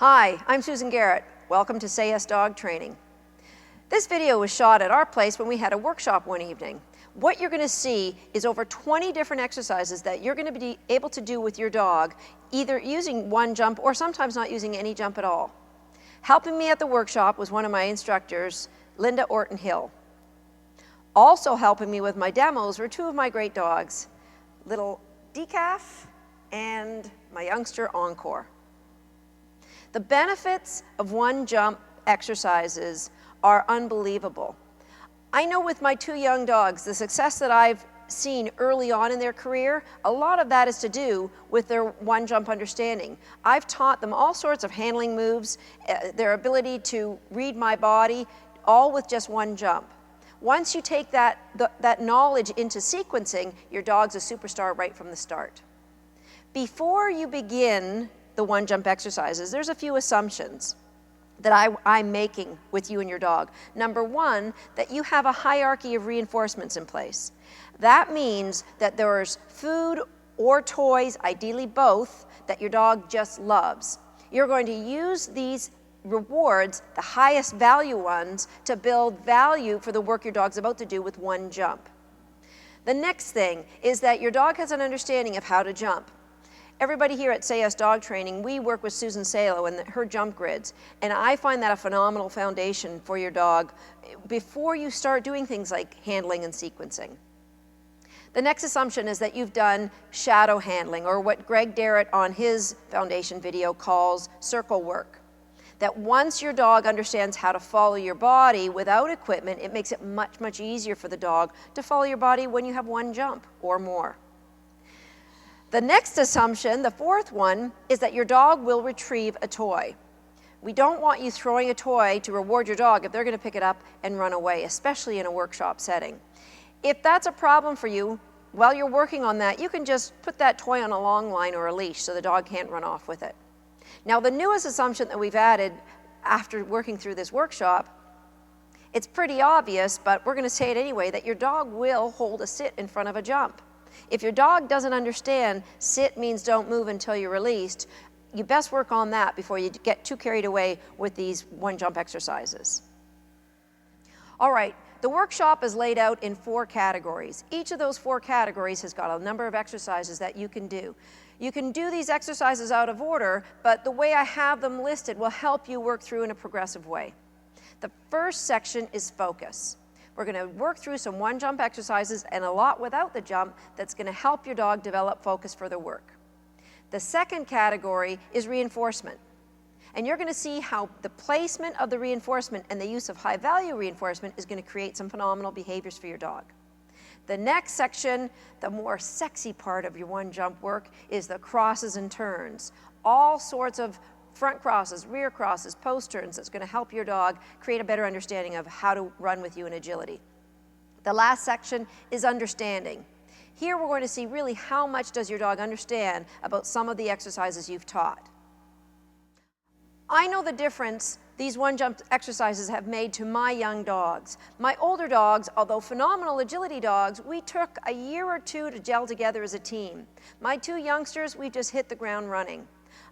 Hi, I'm Susan Garrett. Welcome to Say Yes Dog Training. This video was shot at our place when we had a workshop one evening. What you're going to see is over 20 different exercises that you're going to be able to do with your dog, either using one jump or sometimes not using any jump at all. Helping me at the workshop was one of my instructors, Linda Orton Hill. Also helping me with my demos were two of my great dogs, little Decaf and my youngster Encore. The benefits of one jump exercises are unbelievable. I know with my two young dogs, the success that I've seen early on in their career, a lot of that is to do with their one jump understanding. I've taught them all sorts of handling moves, their ability to read my body, all with just one jump. Once you take that knowledge into sequencing, your dog's a superstar right from the start. Before you begin the one jump exercises, there's a few assumptions that I'm making with you and your dog. Number one, that you have a hierarchy of reinforcements in place. That means that there's food or toys, ideally both, that your dog just loves. You're going to use these rewards, the highest value ones, to build value for the work your dog's about to do with one jump. The next thing is that your dog has an understanding of how to jump. Everybody here at Say Yes Dog Training, we work with Susan Salo and her jump grids, and I find that a phenomenal foundation for your dog before you start doing things like handling and sequencing. The next assumption is that you've done shadow handling, or what Greg Darrett on his foundation video calls circle work. That once your dog understands how to follow your body without equipment, it makes it much, much easier for the dog to follow your body when you have one jump or more. The next assumption, the fourth one, is that your dog will retrieve a toy. We don't want you throwing a toy to reward your dog if they're going to pick it up and run away, especially in a workshop setting. If that's a problem for you, while you're working on that, you can just put that toy on a long line or a leash so the dog can't run off with it. Now, the newest assumption that we've added after working through this workshop, it's pretty obvious, but we're going to say it anyway, that your dog will hold a sit in front of a jump. If your dog doesn't understand sit means don't move until you're released, you best work on that before you get too carried away with these one jump exercises. All right, the workshop is laid out in 4 categories. Each of those 4 categories has got a number of exercises that you can do. You can do these exercises out of order, but the way I have them listed will help you work through in a progressive way. The first section is focus. We're going to work through some one jump exercises and a lot without the jump that's going to help your dog develop focus for their work. The second category is reinforcement. And you're going to see how the placement of the reinforcement and the use of high value reinforcement is going to create some phenomenal behaviors for your dog. The next section, the more sexy part of your one jump work, is the crosses and turns. All sorts of front crosses, rear crosses, post turns that's going to help your dog create a better understanding of how to run with you in agility. The last section is understanding. Here we're going to see really how much does your dog understand about some of the exercises you've taught. I know the difference these one jump exercises have made to my young dogs. My older dogs, although phenomenal agility dogs, we took a year or two to gel together as a team. My two youngsters, we've just hit the ground running.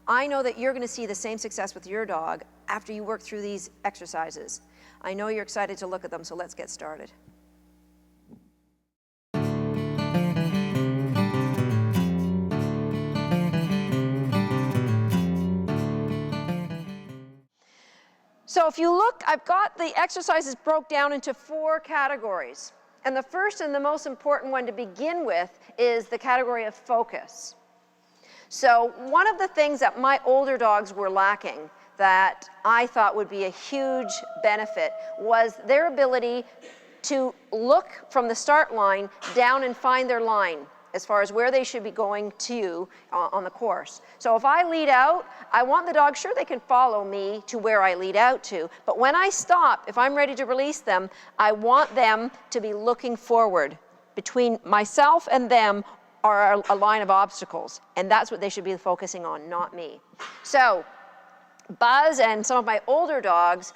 I know that you're going to see the same success with your dog after you work through these exercises. I know you're excited to look at them, so let's get started. So if you look, I've got the exercises broke down into 4 categories. And the first and the most important one to begin with is the category of focus. So one of the things that my older dogs were lacking that I thought would be a huge benefit was their ability to look from the start line down and find their line as far as where they should be going to on the course. So if I lead out, I want the dog, sure they can follow me to where I lead out to, but when I stop, if I'm ready to release them, I want them to be looking forward. Between myself and them are a line of obstacles, and that's what they should be focusing on, not me. So Buzz and some of my older dogs,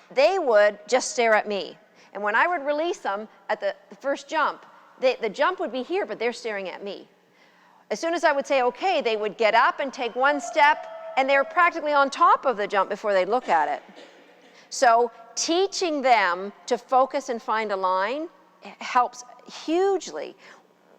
they would just stare at me. And when I would release them at the first jump, the jump would be here, but they're staring at me. As soon as I would say, okay, they would get up and take one step and they're practically on top of the jump before they look at it. So teaching them to focus and find a line helps hugely.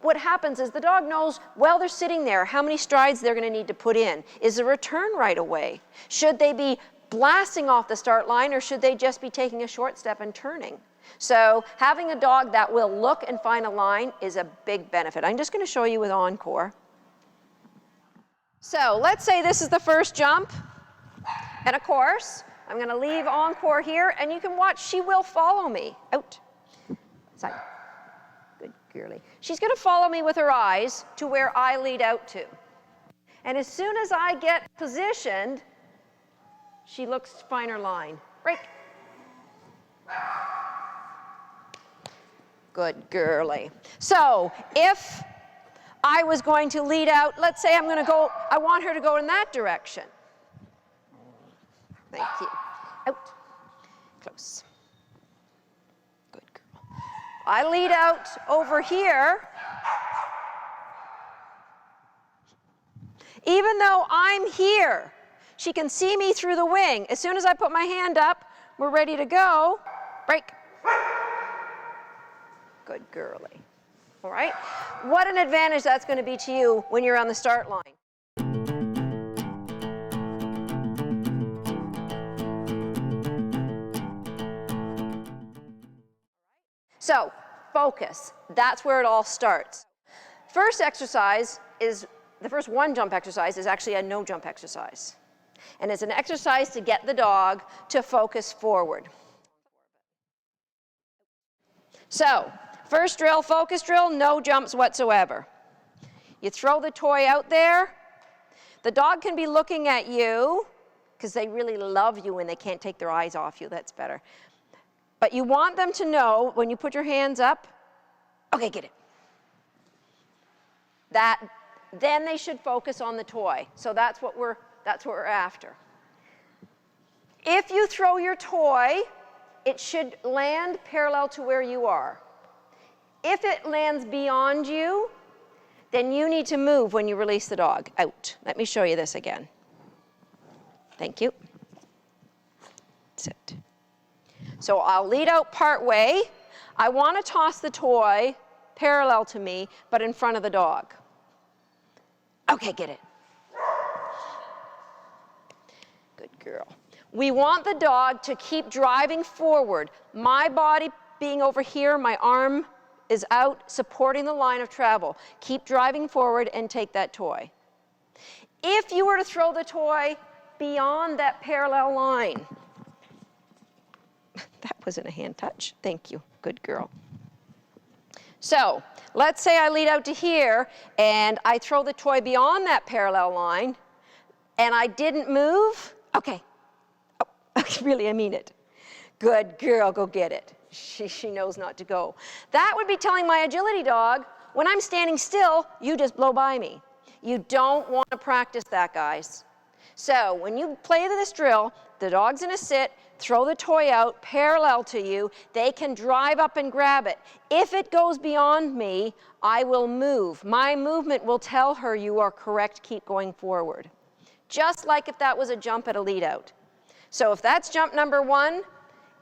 What happens is the dog knows while they're sitting there how many strides they're going to need to put in. Is the return right away? Should they be blasting off the start line, or should they just be taking a short step and turning? So having a dog that will look and find a line is a big benefit. I'm just going to show you with Encore. So let's say this is the first jump, and of course I'm going to leave Encore here, and you can watch, she will follow me. Out. Side. Good girlie. She's going to follow me with her eyes to where I lead out to. And as soon as I get positioned, she looks to find her line. Break. Good girlie. So if I was going to lead out, let's say I'm going to go, I want her to go in that direction. Thank you. Out. Close. Good girl. I lead out over here. Even though I'm here, she can see me through the wing. As soon as I put my hand up, we're ready to go. Break. Good girlie. All right? What an advantage that's going to be to you when you're on the start line. So, focus. That's where it all starts. First exercise is, the first one jump exercise is actually a no jump exercise. And it's an exercise to get the dog to focus forward. So, first drill, focus drill, no jumps whatsoever. You throw the toy out there. The dog can be looking at you because they really love you and they can't take their eyes off you. That's better. But you want them to know when you put your hands up, okay, get it. Then they should focus on the toy. So that's what we're after. If you throw your toy, it should land parallel to where you are. If it lands beyond you, then you need to move when you release the dog. Out. Let me show you this again. Thank you. Sit. So I'll lead out part way. I want to toss the toy parallel to me, but in front of the dog. Okay, get it. Good girl. We want the dog to keep driving forward. My body being over here, my arm is out, supporting the line of travel. Keep driving forward and take that toy. If you were to throw the toy beyond that parallel line, that wasn't a hand touch. Thank you. Good girl. So let's say I lead out to here and I throw the toy beyond that parallel line and I didn't move. Okay. Oh, really, I mean it. Good girl, go get it. She knows not to go. That would be telling my agility dog, when I'm standing still, you just blow by me. You don't want to practice that, guys. So when you play this drill, the dog's in a sit, throw the toy out parallel to you. They can drive up and grab it. If it goes beyond me, I will move. My movement will tell her you are correct, keep going forward. Just like if that was a jump at a lead out. So if that's jump number 1,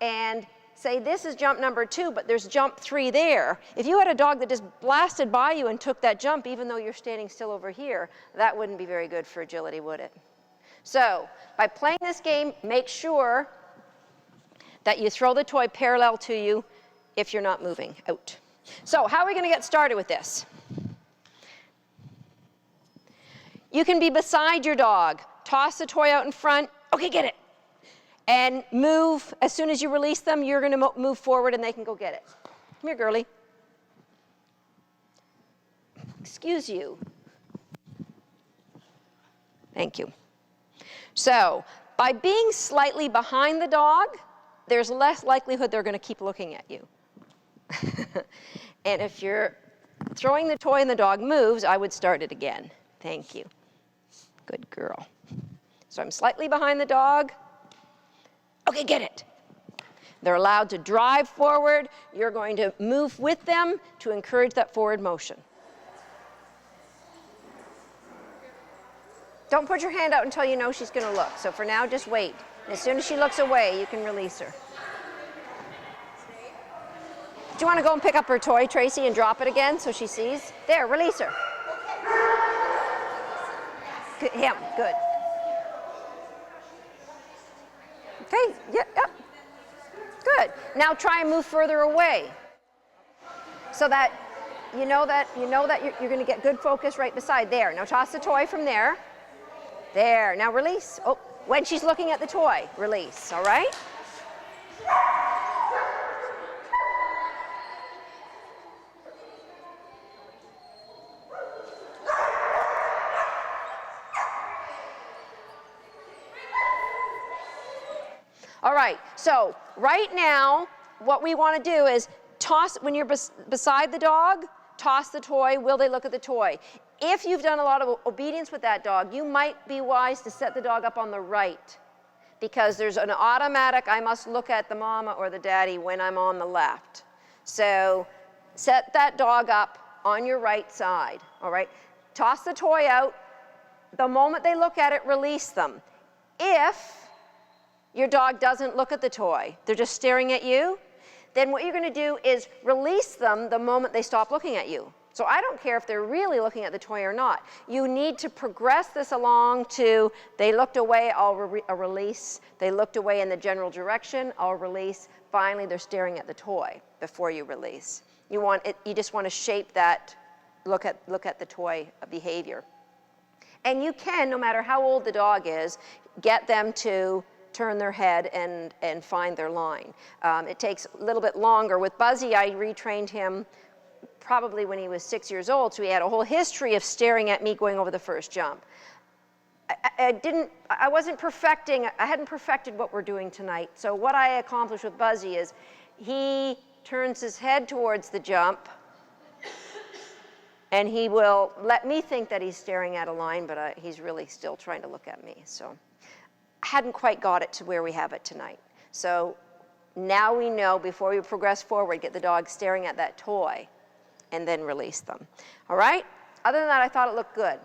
and say this is jump number 2, but there's jump 3 there, if you had a dog that just blasted by you and took that jump even though you're standing still over here, that wouldn't be very good for agility, would it? So by playing this game, make sure that you throw the toy parallel to you if you're not moving. Out. So how are we going to get started with this? You can be beside your dog. Toss the toy out in front. Okay, get it. And move. As soon as you release them, you're going to move forward and they can go get it. Come here, girlie. Excuse you. Thank you. So by being slightly behind the dog, there's less likelihood they're going to keep looking at you. And if you're throwing the toy and the dog moves, I would start it again. Thank you. Good girl. So I'm slightly behind the dog. Okay, get it. They're allowed to drive forward. You're going to move with them to encourage that forward motion. Don't put your hand out until you know she's going to look. So for now, just wait. As soon as she looks away, you can release her. Do you want to go and pick up her toy, Tracy, and drop it again so she sees? There, release her. Good, him, good. Okay, yep. Good. Now try and move further away so that you know that you're going to get good focus right beside there. Now toss the toy from there. There. Now release. Oh, when she's looking at the toy, release. All right? All right. So right now, what we want to do is toss, when you're beside the dog, toss the toy. Will they look at the toy? If you've done a lot of obedience with that dog, you might be wise to set the dog up on the right, because there's an automatic, I must look at the mama or the daddy when I'm on the left. So set that dog up on your right side, all right? Toss the toy out. The moment they look at it, release them. If your dog doesn't look at the toy, they're just staring at you, then what you're going to do is release them the moment they stop looking at you. So I don't care if they're really looking at the toy or not. You need to progress this along to, they looked away, I'll release. They looked away in the general direction, I'll release. Finally, they're staring at the toy before you release. You just want to shape that look at the toy behavior. And you can, no matter how old the dog is, get them to turn their head and find their line. It takes a little bit longer. With Buzzy, I retrained him probably when he was 6 years old, so he had a whole history of staring at me going over the first jump. I hadn't perfected what we're doing tonight. So what I accomplished with Buzzy is he turns his head towards the jump, and he will let me think that he's staring at a line, but he's really still trying to look at me. So I hadn't quite got it to where we have it tonight. So now we know, before we progress forward, get the dog staring at that toy and then release them. All right? Other than that, I thought it looked good.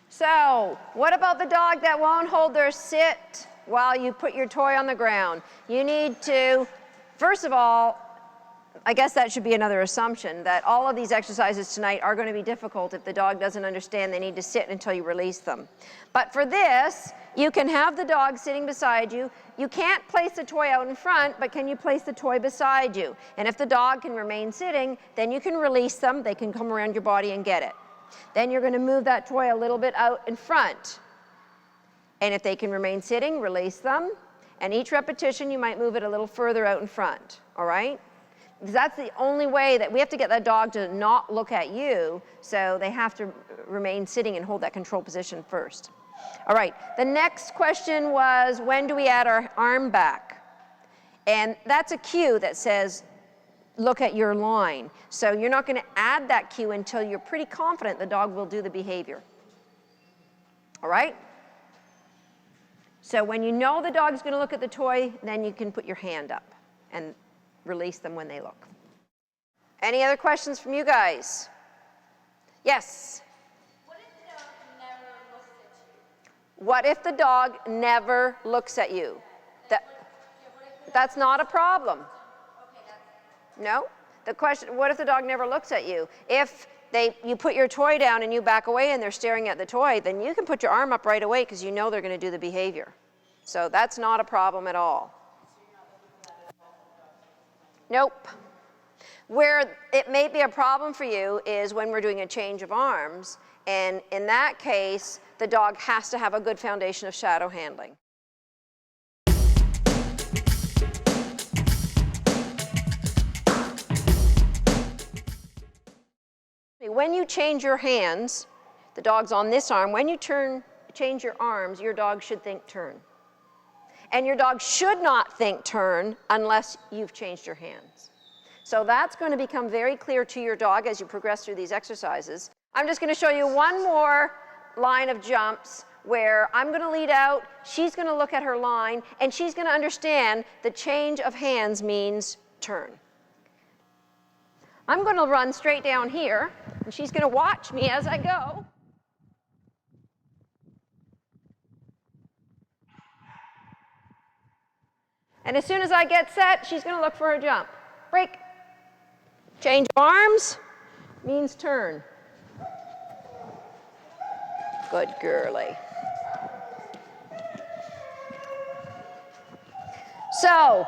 So, what about the dog that won't hold their sit while you put your toy on the ground? You need to, first of all, I guess that should be another assumption, that all of these exercises tonight are going to be difficult if the dog doesn't understand they need to sit until you release them. But for this, you can have the dog sitting beside you. You can't place the toy out in front, but can you place the toy beside you? And if the dog can remain sitting, then you can release them. They can come around your body and get it. Then you're going to move that toy a little bit out in front. And if they can remain sitting, release them. And each repetition, you might move it a little further out in front, all right? Because that's the only way that we have to get that dog to not look at you, so they have to remain sitting and hold that control position first. All right, the next question was, when do we add our arm back? And that's a cue that says, look at your line. So you're not going to add that cue until you're pretty confident the dog will do the behavior. All right? So when you know the dog's going to look at the toy, then you can put your hand up and release them when they look. Any other questions from you guys? Yes? What if the dog never looks at you? That's not a problem. No? The question, what if the dog never looks at you? If you put your toy down and you back away and they're staring at the toy, then you can put your arm up right away because you know they're going to do the behavior. So that's not a problem at all. Nope. Where it may be a problem for you is when we're doing a change of arms, and in that case, the dog has to have a good foundation of shadow handling. When you change your hands, the dog's on this arm, when you change your arms, your dog should think turn. And your dog should not think turn unless you've changed your hands. So that's going to become very clear to your dog as you progress through these exercises. I'm just going to show you one more line of jumps where I'm going to lead out, she's going to look at her line, and she's going to understand the change of hands means turn. I'm going to run straight down here, and she's going to watch me as I go. And as soon as I get set, she's going to look for her jump. Break. Change of arms means turn. Good girlie. So,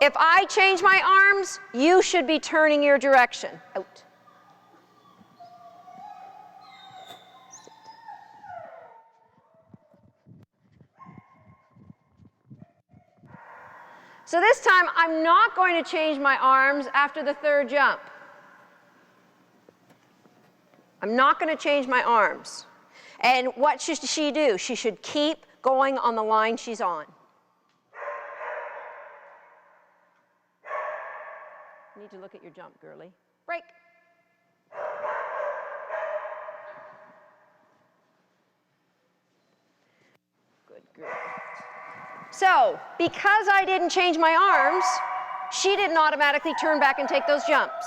if I change my arms, you should be turning your direction. Out. So this time, I'm not going to change my arms after the third jump. I'm not going to change my arms. And what should she do? She should keep going on the line she's on. You need to look at your jump, girlie. Break. Good girl. So, because I didn't change my arms, she didn't automatically turn back and take those jumps.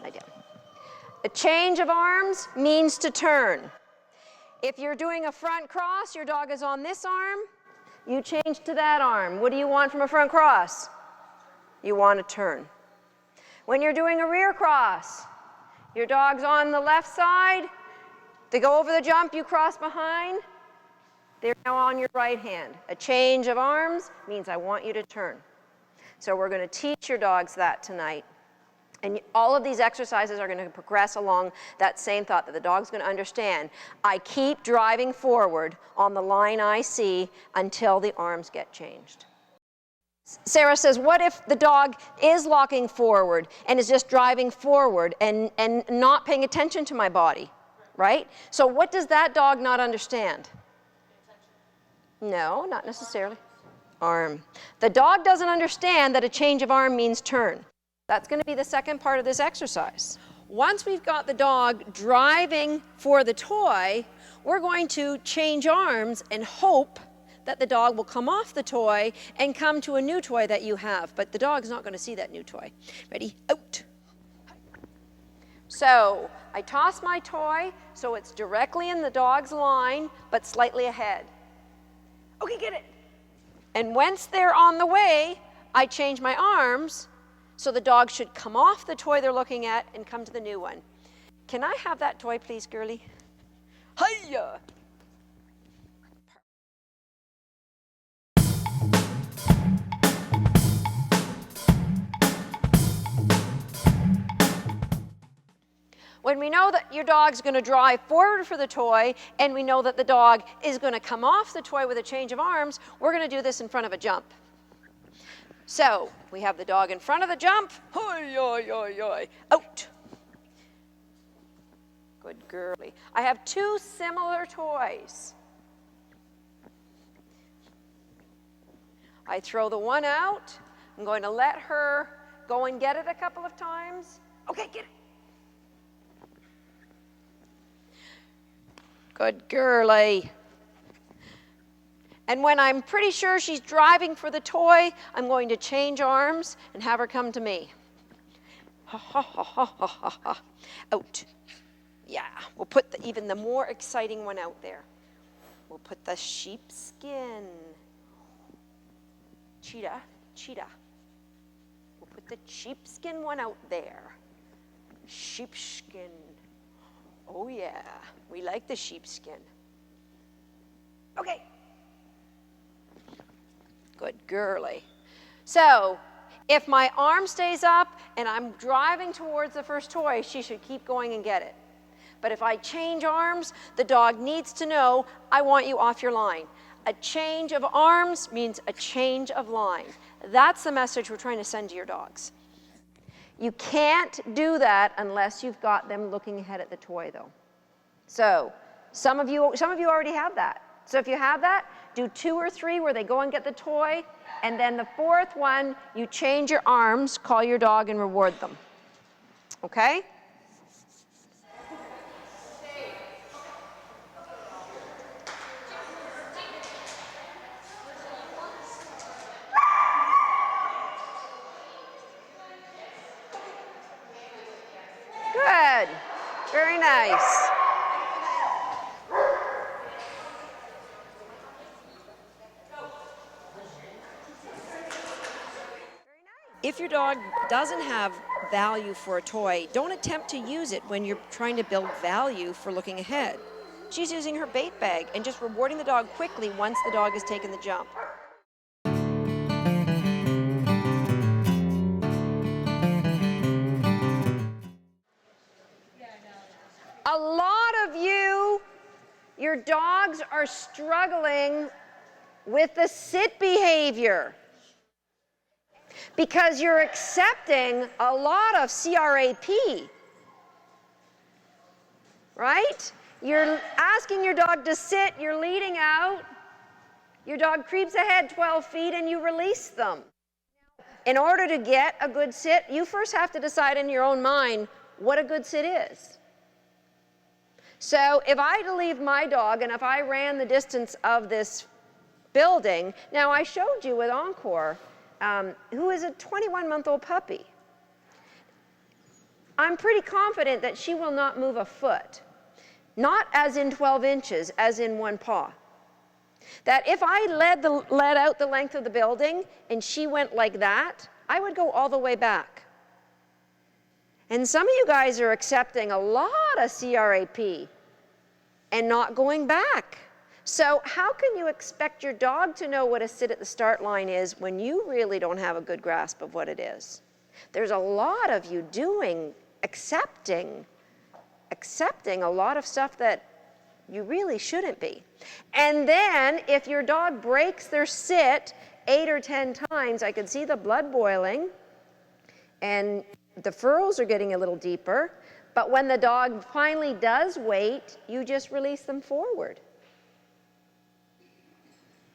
I did. A change of arms means to turn. If you're doing a front cross, your dog is on this arm, you change to that arm. What do you want from a front cross? You want to turn. When you're doing a rear cross, your dog's on the left side, they go over the jump, you cross behind, they're now on your right hand. A change of arms means I want you to turn. So we're going to teach your dogs that tonight. And all of these exercises are going to progress along that same thought that the dog's going to understand. I keep driving forward on the line I see until the arms get changed. Sarah says, what if the dog is locking forward and is just driving forward and not paying attention to my body, right? So what does that dog not understand? No, not necessarily. Arm. The dog doesn't understand that a change of arm means turn. That's going to be the second part of this exercise. Once we've got the dog driving for the toy, we're going to change arms and hope that the dog will come off the toy and come to a new toy that you have. But the dog's not going to see that new toy. Ready? Out. So I toss my toy so it's directly in the dog's line, but slightly ahead. Okay, get it. And once they're on the way, I change my arms so the dog should come off the toy they're looking at and come to the new one. Can I have that toy, please, girlie? Hiya! When we know that your dog's going to drive forward for the toy, and we know that the dog is going to come off the toy with a change of arms, we're going to do this in front of a jump. So, we have the dog in front of the jump. Hoi, oi, oi, oi. Out. Good girlie. I have two similar toys. I throw the one out. I'm going to let her go and get it a couple of times. Okay, get it. Good girlie. And when I'm pretty sure she's driving for the toy, I'm going to change arms and have her come to me. Ha, ha, ha, ha, ha, ha, ha. Out. Yeah, we'll put even the more exciting one out there. We'll put the sheepskin. Cheetah, cheetah. We'll put the sheepskin one out there. Sheepskin. Oh yeah, we like the sheepskin. Okay. Good girlie. So, if my arm stays up and I'm driving towards the first toy, she should keep going and get it. But if I change arms, the dog needs to know, I want you off your line. A change of arms means a change of line. That's the message we're trying to send to your dogs. You can't do that unless you've got them looking ahead at the toy, though. So, some of you already have that. So if you have that, do 2 or 3 where they go and get the toy, and then the fourth one, you change your arms, call your dog, and reward them. Okay? nice. If your dog doesn't have value for a toy, don't attempt to use it when you're trying to build value for looking ahead. She's using her bait bag and just rewarding the dog quickly once the dog has taken the jump. A lot of you, your dogs are struggling with the sit behavior because you're accepting a lot of CRAP, right? You're asking your dog to sit, you're leading out, your dog creeps ahead 12 feet and you release them. In order to get a good sit, you first have to decide in your own mind what a good sit is. So if I had to leave my dog and if I ran the distance of this building, now I showed you with Encore, who is a 21-month-old puppy. I'm pretty confident that she will not move a foot, not as in 12 inches, as in one paw. That if I led out the length of the building and she went like that, I would go all the way back. And some of you guys are accepting a lot of CRAP and not going back. So how can you expect your dog to know what a sit at the start line is when you really don't have a good grasp of what it is? There's a lot of you accepting a lot of stuff that you really shouldn't be. And then if your dog breaks their sit 8 or 10 times, I could see the blood boiling and the furrows are getting a little deeper, but when the dog finally does wait, you just release them forward.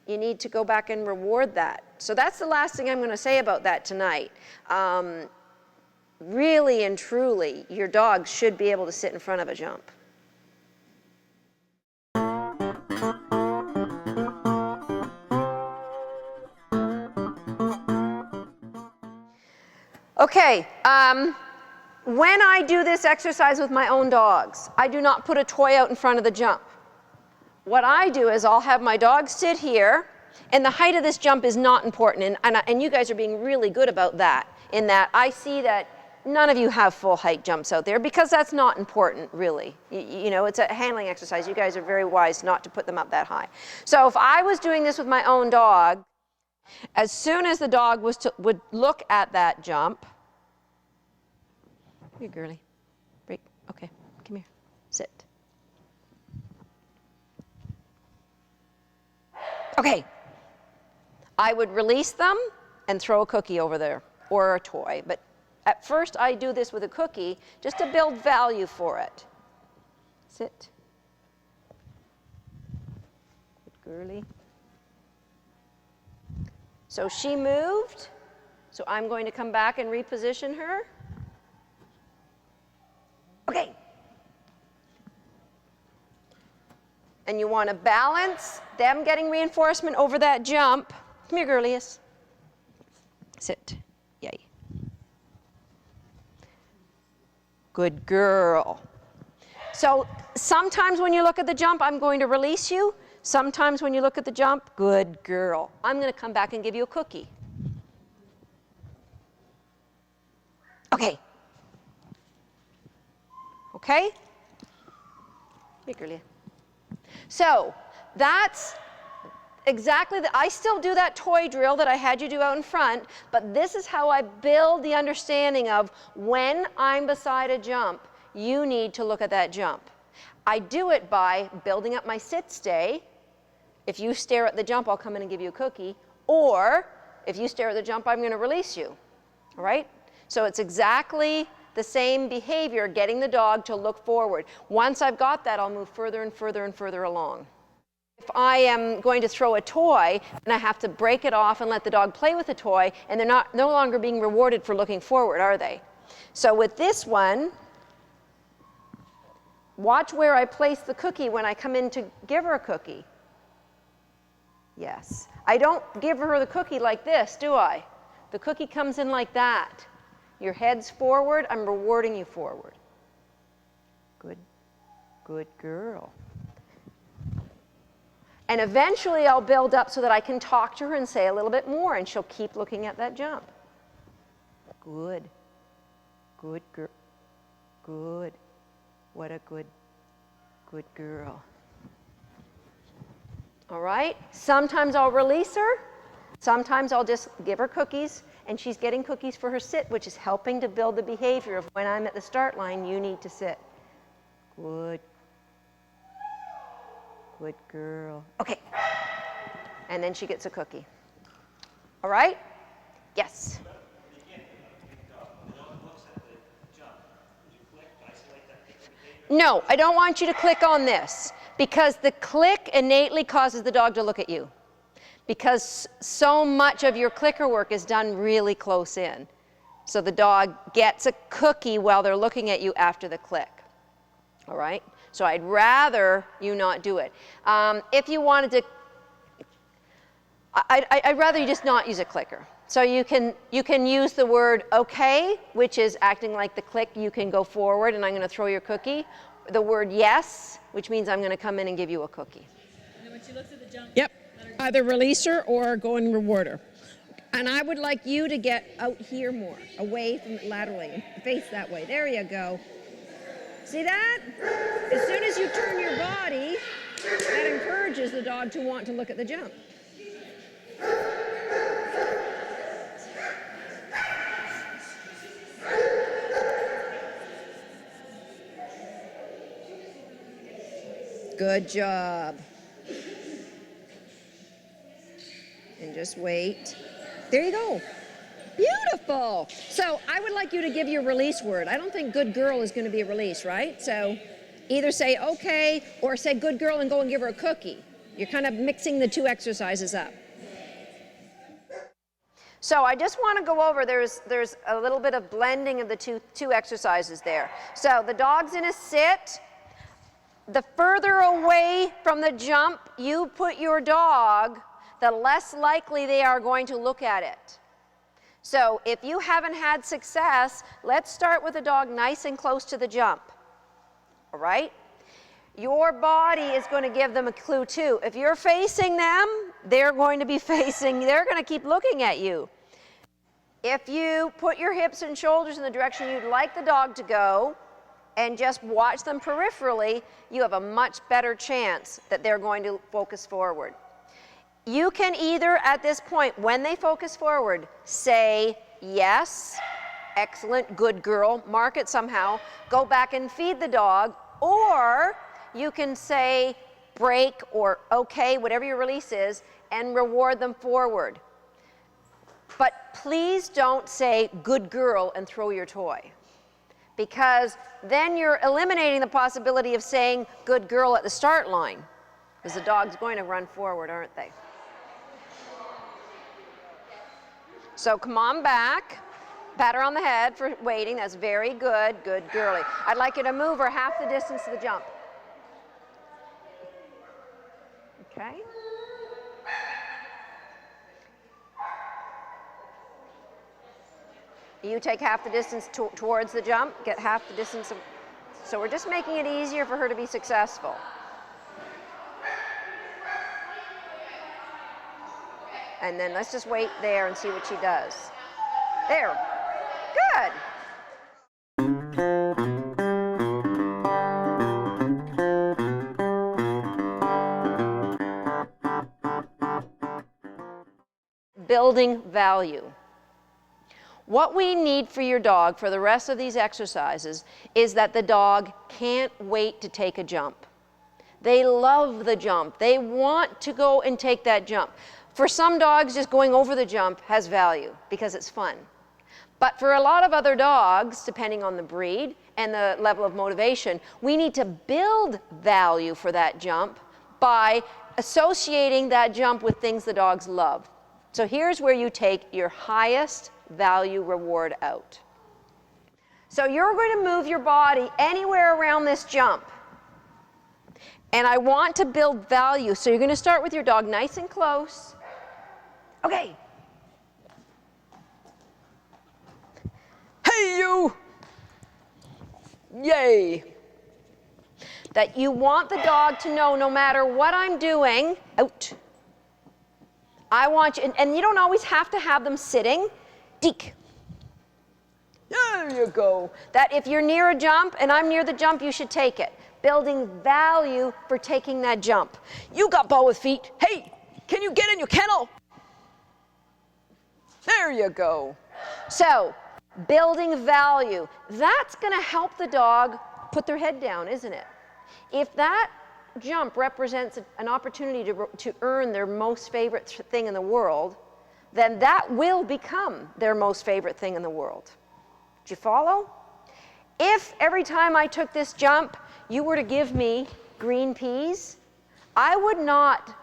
You need to go back and reward that. So that's the last thing I'm going to say about that tonight. Really and truly, your dog should be able to sit in front of a jump. Okay, when I do this exercise with my own dogs, I do not put a toy out in front of the jump. What I do is I'll have my dog sit here, and the height of this jump is not important, and you guys are being really good about that, in that I see that none of you have full height jumps out there because that's not important, really. You know, it's a handling exercise. You guys are very wise not to put them up that high. So if I was doing this with my own dog, as soon as the dog would look at that jump, come here, girly, break, okay, come here, sit. Okay, I would release them and throw a cookie over there, or a toy, but at first I do this with a cookie just to build value for it. Sit. Good girly. So she moved, so I'm going to come back and reposition her. Okay. And you want to balance them getting reinforcement over that jump. Come here, girlies. Sit. Yay. Good girl. So sometimes when you look at the jump, I'm going to release you. Sometimes when you look at the jump, good girl. I'm going to come back and give you a cookie. Okay. Okay? Here, girlie. So that's exactly I still do that toy drill that I had you do out in front, but this is how I build the understanding of when I'm beside a jump, you need to look at that jump. I do it by building up my sit stay. If you stare at the jump, I'll come in and give you a cookie. Or if you stare at the jump, I'm going to release you. All right? So it's exactly the same behavior, getting the dog to look forward. Once I've got that, I'll move further and further and further along. If I am going to throw a toy, and I have to break it off and let the dog play with the toy, and they're no longer being rewarded for looking forward, are they? So with this one, watch where I place the cookie when I come in to give her a cookie. Yes. I don't give her the cookie like this, do I? The cookie comes in like that. Your head's forward, I'm rewarding you forward. Good Good girl. And eventually I'll build up so that I can talk to her and say a little bit more, and she'll keep looking at that jump. Good. Good girl. Good. What a good girl. All right? Sometimes I'll release her. Sometimes I'll just give her cookies, and she's getting cookies for her sit, which is helping to build the behavior of when I'm at the start line, you need to sit. Good. Good girl. Okay. And then she gets a cookie. All right? Yes. No, I don't want you to click on this, because the click innately causes the dog to look at you, because so much of your clicker work is done really close in. So the dog gets a cookie while they're looking at you after the click. All right? So I'd rather you not do it. If you wanted to, I'd rather you just not use a clicker. So you can use the word okay, which is acting like the click. You can go forward and I'm going to throw your cookie. The word yes, which means I'm going to come in and give you a cookie. And then when she looks at the jump, yep, either release her or go and reward her. And I would like you to get out here more, away from laterally, face that way. There you go. See that? As soon as you turn your body, that encourages the dog to want to look at the jump. Good job. And just wait. There you go. Beautiful. So I would like you to give your release word. I don't think good girl is going to be a release, right? So either say okay or say good girl and go and give her a cookie. You're kind of mixing the two exercises up. So I just want to go over, there's a little bit of blending of the two exercises there. So the dog's in a sit. The further away from the jump you put your dog, the less likely they are going to look at it. So if you haven't had success, let's start with the dog nice and close to the jump. All right? Your body is going to give them a clue too. If you're facing them, they're going to be they're going to keep looking at you. If you put your hips and shoulders in the direction you'd like the dog to go and just watch them peripherally, you have a much better chance that they're going to focus forward. You can either, at this point, when they focus forward, say yes, excellent, good girl, mark it somehow, go back and feed the dog, or you can say break or okay, whatever your release is, and reward them forward. But please don't say good girl and throw your toy, because then you're eliminating the possibility of saying good girl at the start line, because the dog's going to run forward, aren't they? So come on back, pat her on the head for waiting, that's very good, good girlie. I'd like you to move her half the distance to the jump. Okay. You take half the distance towards the jump, get half the distance. So we're just making it easier for her to be successful. And then let's just wait there and see what she does. There. Good. Building value. What we need for your dog for the rest of these exercises is that the dog can't wait to take a jump. They love the jump. They want to go and take that jump. For some dogs, just going over the jump has value because it's fun. But for a lot of other dogs, depending on the breed and the level of motivation, we need to build value for that jump by associating that jump with things the dogs love. So here's where you take your highest value reward out. So you're going to move your body anywhere around this jump. And I want to build value. So you're going to start with your dog nice and close. Okay. Hey, you! Yay! that you want the dog to know no matter what I'm doing, out. I want you, and you don't always have to have them sitting. Deke. There you go. That if you're near a jump and I'm near the jump, you should take it. Building value for taking that jump. You got ball with feet. Hey, can you get in your kennel? There you go. So, building value. That's going to help the dog put their head down, isn't it? If that jump represents an opportunity to earn their most favorite thing in the world, then that will become their most favorite thing in the world. Do you follow? If every time I took this jump, you were to give me green peas, I would not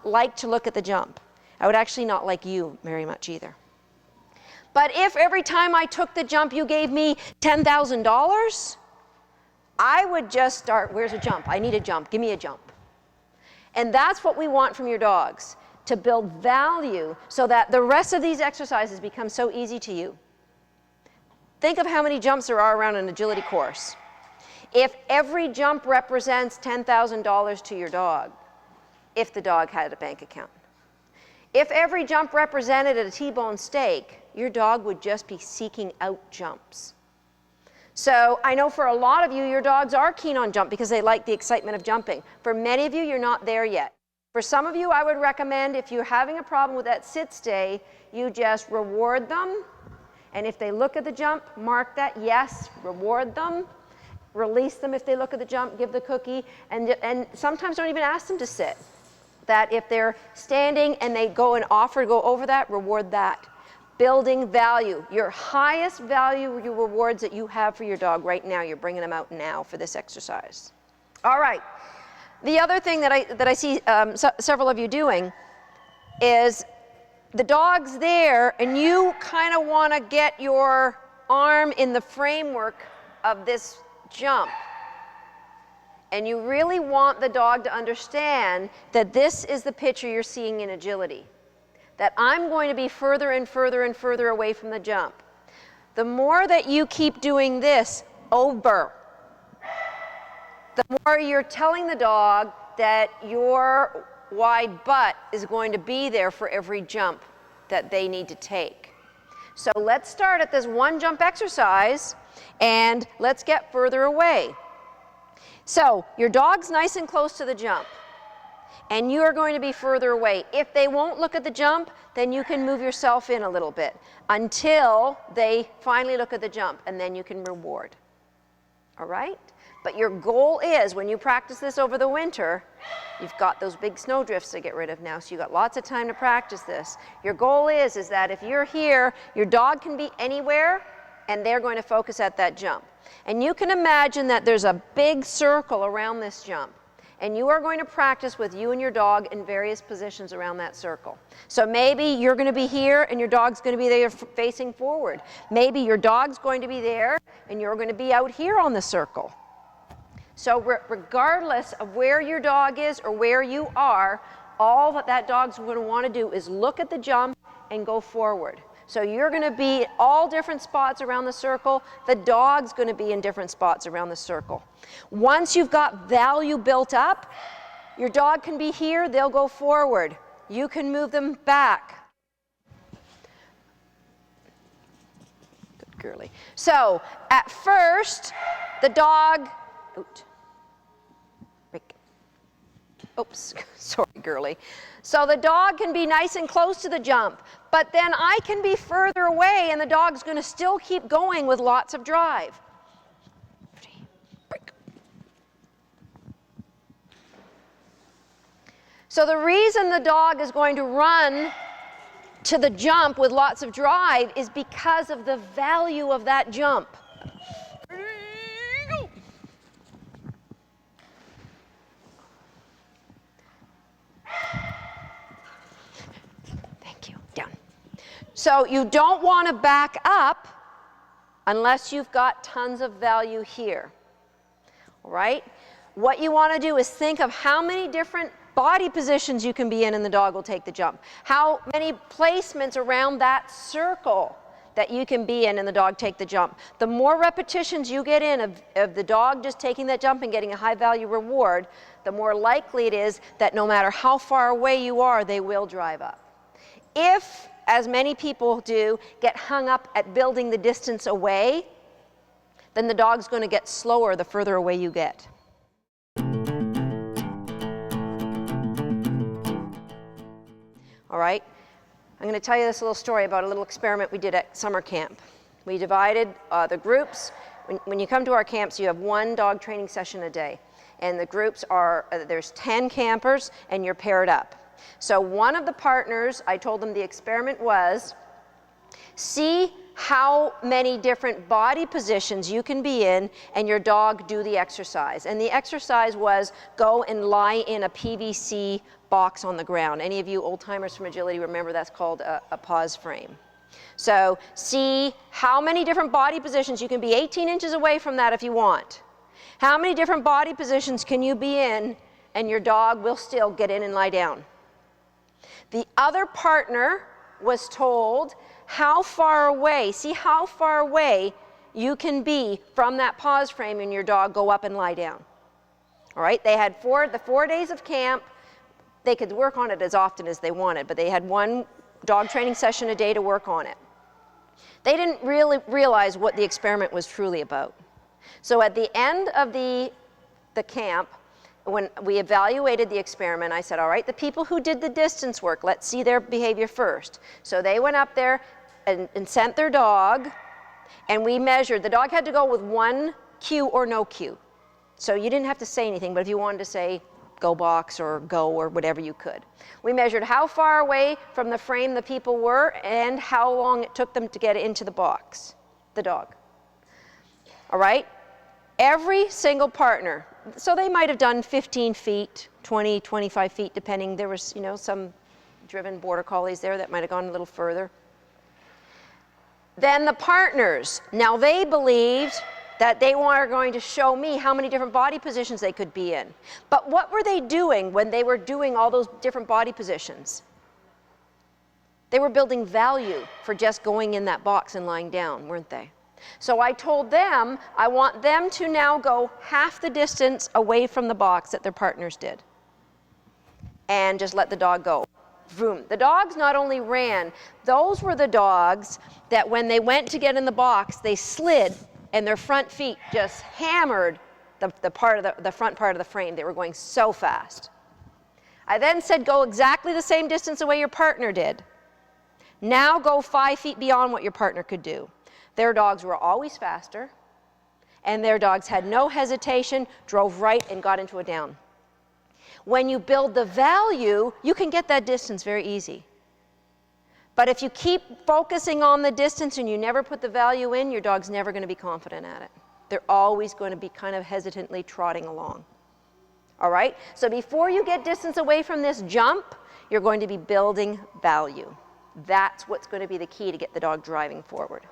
like to look at the jump. I would actually not like you very much either. But if every time I took the jump you gave me $10,000, I would just start, where's a jump? I need a jump, give me a jump. And that's what we want from your dogs, to build value so that the rest of these exercises become so easy to you. Think of how many jumps there are around an agility course. If every jump represents $10,000 to your dog, if the dog had a bank account. If every jump represented a T-bone steak, your dog would just be seeking out jumps. So I know for a lot of you, your dogs are keen on jump because they like the excitement of jumping. For many of you, you're not there yet. For some of you, I would recommend if you're having a problem with that sit stay, you just reward them. And if they look at the jump, mark that yes, reward them. Release them if they look at the jump, give the cookie, and sometimes don't even ask them to sit. That if they're standing and they go and offer to go over that, reward that. Building value. Your highest value your rewards that you have for your dog right now, you're bringing them out now for this exercise. All right. The other thing that I see several of you doing is the dog's there and you kind of want to get your arm in the framework of this jump. And you really want the dog to understand that this is the picture you're seeing in agility. That I'm going to be further and further and further away from the jump. The more that you keep doing this over, the more you're telling the dog that your wide butt is going to be there for every jump that they need to take. So let's start at this one jump exercise and let's get further away. So your dog's nice and close to the jump. And you are going to be further away. If they won't look at the jump, then you can move yourself in a little bit until they finally look at the jump, and then you can reward. All right? But your goal is, when you practice this over the winter, you've got those big snowdrifts to get rid of now, so you've got lots of time to practice this. Your goal is that if you're here, your dog can be anywhere, and they're going to focus at that jump. And you can imagine that there's a big circle around this jump. And you are going to practice with you and your dog in various positions around that circle. So maybe you're going to be here and your dog's going to be there facing forward. Maybe your dog's going to be there and you're going to be out here on the circle. So regardless of where your dog is or where you are, all that dog's going to want to do is look at the jump and go forward. So you're going to be at all different spots around the circle. The dog's going to be in different spots around the circle. Once you've got value built up, your dog can be here, they'll go forward. You can move them back. Good girly. So at first, the dog, oops, sorry, girly. So the dog can be nice and close to the jump, but then I can be further away and the dog's going to still keep going with lots of drive. So the reason the dog is going to run to the jump with lots of drive is because of the value of that jump. So you don't want to back up unless you've got tons of value here. All right? What you want to do is think of how many different body positions you can be in and the dog will take the jump. How many placements around that circle that you can be in and the dog take the jump. The more repetitions you get in of the dog just taking that jump and getting a high value reward, the more likely it is that no matter how far away you are, they will drive up. If, as many people do, get hung up at building the distance away, then the dog's going to get slower the further away you get. All right, I'm going to tell you this little story about a little experiment we did at summer camp. We divided the groups. When you come to our camps, you have one dog training session a day. And the groups are, there's 10 campers, and you're paired up. So one of the partners, I told them the experiment was, see how many different body positions you can be in and your dog do the exercise. And the exercise was go and lie in a PVC box on the ground. Any of you old timers from agility remember that's called a pause frame. So see how many different body positions. You can be 18 inches away from that if you want. How many different body positions can you be in and your dog will still get in and lie down? The other partner was told how far away, see how far away you can be from that pause frame and your dog go up and lie down. All right, they had the 4 days of camp. They could work on it as often as they wanted, but they had one dog training session a day to work on it. They didn't really realize what the experiment was truly about. So at the end of the camp, when we evaluated the experiment, I said, all right, the people who did the distance work, let's see their behavior first. So they went up there and sent their dog, and we measured. The dog had to go with one cue or no cue. So you didn't have to say anything, but if you wanted to say go box or go or whatever, you could. We measured how far away from the frame the people were and how long it took them to get into the box, the dog. All right? Every single partner, so they might have done 15 feet, 20, 25 feet, depending. There was, some driven border collies there that might have gone a little further. Then the partners, now they believed that they were going to show me how many different body positions they could be in. But what were they doing when they were doing all those different body positions? They were building value for just going in that box and lying down, weren't they? So I told them, I want them to now go half the distance away from the box that their partners did. And just let the dog go. Vroom. The dogs not only ran, those were the dogs that when they went to get in the box, they slid and their front feet just hammered the front part of the frame. They were going so fast. I then said, go exactly the same distance away your partner did. Now go 5 feet beyond what your partner could do. Their dogs were always faster, and their dogs had no hesitation, drove right and got into a down. When you build the value, you can get that distance very easy. But if you keep focusing on the distance and you never put the value in, your dog's never going to be confident at it. They're always going to be kind of hesitantly trotting along. All right? So before you get distance away from this jump, you're going to be building value. That's what's going to be the key to get the dog driving forward.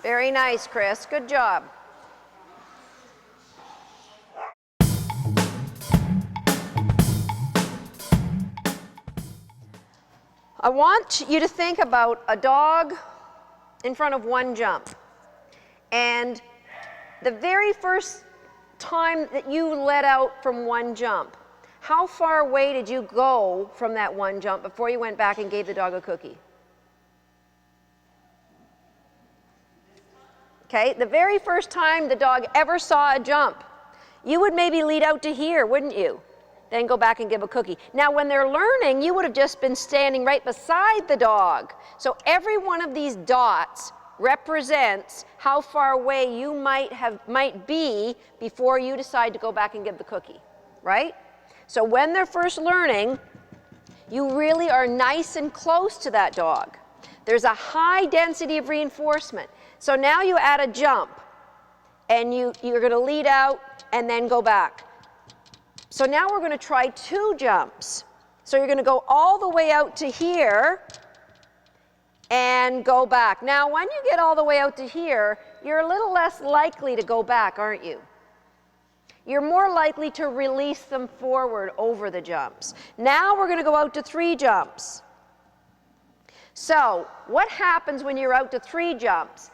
Very nice, Chris. Good job. I want you to think about a dog in front of one jump. And the very first time that you let out from one jump, how far away did you go from that one jump before you went back and gave the dog a cookie? Okay, the very first time the dog ever saw a jump, you would maybe lead out to here, wouldn't you? Then go back and give a cookie. Now, when they're learning, you would have just been standing right beside the dog. So every one of these dots represents how far away you might be before you decide to go back and give the cookie, right? So when they're first learning, you really are nice and close to that dog. There's a high density of reinforcement. So now you add a jump, and you're going to lead out and then go back. So now we're going to try 2 jumps. So you're going to go all the way out to here and go back. Now, when you get all the way out to here, you're a little less likely to go back, aren't you? You're more likely to release them forward over the jumps. Now we're going to go out to 3 jumps. So what happens when you're out to 3 jumps?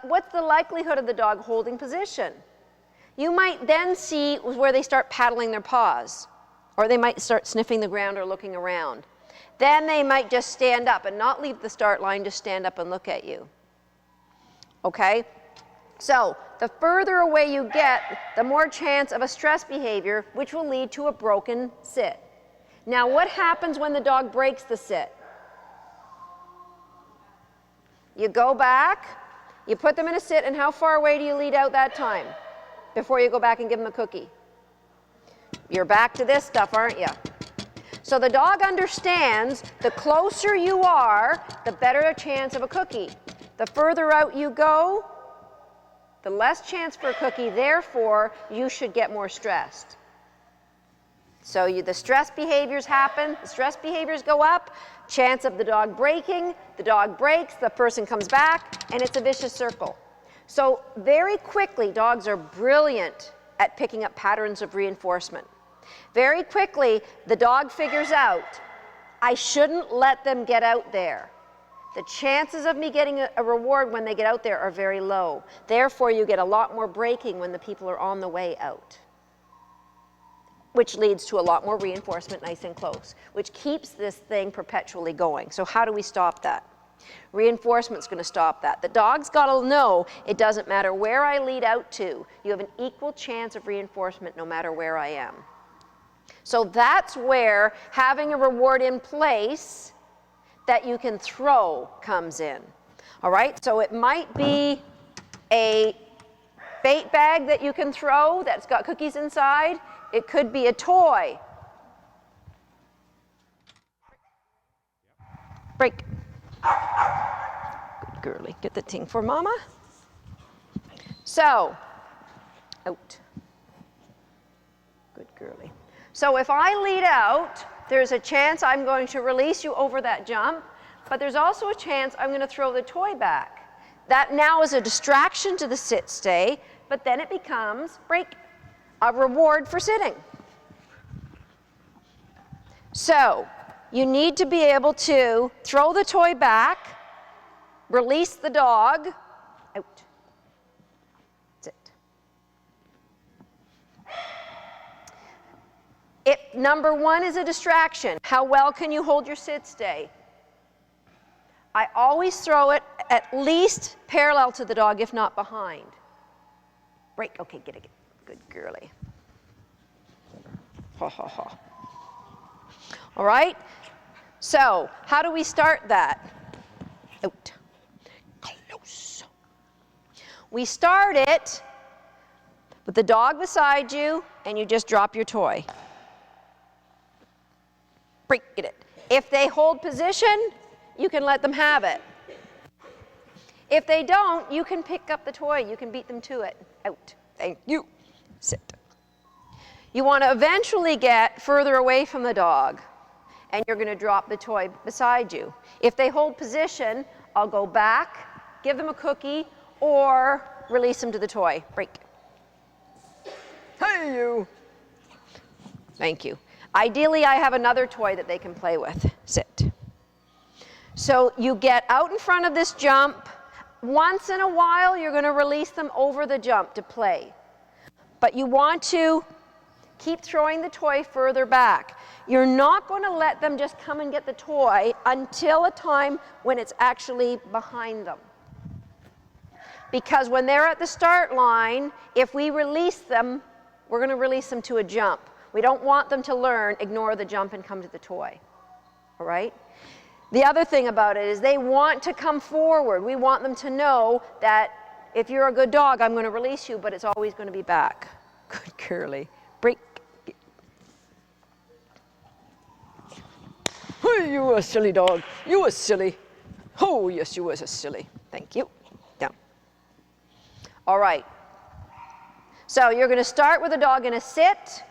What's the likelihood of the dog holding position? You might then see where they start paddling their paws, or they might start sniffing the ground or looking around. Then they might just stand up and not leave the start line, just stand up and look at you. Okay? So the further away you get, the more chance of a stress behavior, which will lead to a broken sit. Now, what happens when the dog breaks the sit? You go back, you put them in a sit, and how far away do you lead out that time before you go back and give them a cookie? You're back to this stuff, aren't you? So the dog understands the closer you are, the better a chance of a cookie. The further out you go, the less chance for a cookie, therefore, you should get more stressed. So the stress behaviors happen, the stress behaviors go up, chance of the dog breaking, the dog breaks, the person comes back, and it's a vicious circle. So very quickly, dogs are brilliant at picking up patterns of reinforcement. Very quickly, the dog figures out, I shouldn't let them get out there. The chances of me getting a reward when they get out there are very low. Therefore, you get a lot more breaking when the people are on the way out, which leads to a lot more reinforcement nice and close, which keeps this thing perpetually going. So how do we stop that? Reinforcement's going to stop that. The dog's got to know it doesn't matter where I lead out to. You have an equal chance of reinforcement no matter where I am. So that's where having a reward in place that you can throw comes in. All right, so it might be a bait bag that you can throw that's got cookies inside. It could be a toy. Break. Good girlie. Get the thing for mama. So, out. Good girlie. So if I lead out, there's a chance I'm going to release you over that jump, but there's also a chance I'm going to throw the toy back. That now is a distraction to the sit stay, but then it becomes break, a reward for sitting. So you need to be able to throw the toy back, release the dog, out, sit. If number 1 is a distraction, how well can you hold your sit stay? I always throw it at least parallel to the dog, if not behind. Break, okay, get it, good girlie. Ha ha ha. All right, so how do we start that? Out, close. We start it with the dog beside you, and you just drop your toy. Break it. If they hold position, you can let them have it. If they don't, you can pick up the toy. You can beat them to it. Out. Thank you. Sit. You want to eventually get further away from the dog, and you're going to drop the toy beside you. If they hold position, I'll go back, give them a cookie, or release them to the toy. Break. Hey, you. Thank you. Ideally, I have another toy that they can play with. Sit. So you get out in front of this jump. Once in a while, you're going to release them over the jump to play. But you want to keep throwing the toy further back. You're not going to let them just come and get the toy until a time when it's actually behind them. Because when they're at the start line, if we release them, we're going to release them to a jump. We don't want them to learn, ignore the jump and come to the toy. All right? The other thing about it is they want to come forward. We want them to know that if you're a good dog, I'm going to release you, but it's always going to be back. Good girlie. Break. Oh, you were a silly dog. You were silly. Oh, yes, you was a silly. Thank you. Down. All right. So you're going to start with a dog in a sit.